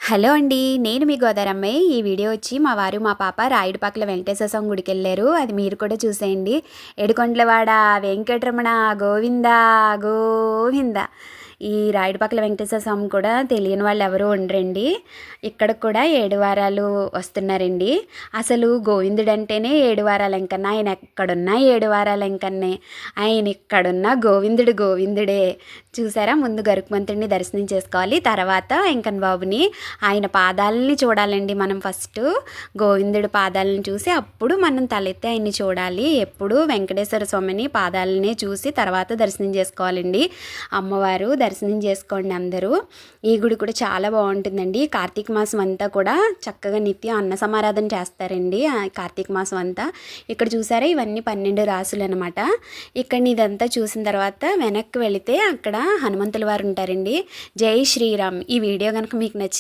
Hello అండి. నేను మీ గోదారమ్మాయి. ఈ వీడియో వచ్చి మా వారు, మా పాప రాయుడుపాకల వెంకటేశ్వర స్వామి గుడికెళ్లారు. అది మీరు కూడా చూసేయండి. ఏడుకొండలవాడ వెంకటరమణ గోవిందా గోవింద. ఈ రాయుడుపాకల వెంకటేశ్వర స్వామి కూడా తెలియని వాళ్ళు ఎవరు ఉండరండి. ఇక్కడికి కూడా 7 వారాలు వస్తున్నారండి. అసలు గోవిందుడు అంటేనే 7 వారాల ఎంకన్న. ఆయన ఎక్కడున్నా 7 వారాల ఎంకన్నే. ఆయన ఇక్కడున్న గోవిందుడు గోవిందుడే. చూసారా, ముందు గరుత్మంతుడిని దర్శనం చేసుకోవాలి, తర్వాత వెంకన్న బాబుని. ఆయన పాదాలని చూడాలండి మనం. ఫస్ట్ గోవిందుడి పాదాలను చూసి అప్పుడు మనం తలెత్తి ఆయన్ని చూడాలి. ఎప్పుడు వెంకటేశ్వర స్వామిని పాదాలనే చూసి తర్వాత దర్శనం చేసుకోవాలండి. అమ్మవారు దర్శనం చేసుకోండి అందరూ. ఈ గుడి కూడా చాలా బాగుంటుందండి. కార్తీక మాసం అంతా కూడా చక్కగా నిత్యం అన్న సమారాధన చేస్తారండి. కార్తీక మాసం అంతా ఇక్కడ చూసారా, ఇవన్నీ 12 రాసులు అనమాట. ఇక్కడ ఇదంతా చూసిన తర్వాత వెనక్కి వెళితే అక్కడ హనుమంతుల వారు ఉంటారండి. జై శ్రీరామ్. ఈ వీడియో కనుక మీకు నచ్చితే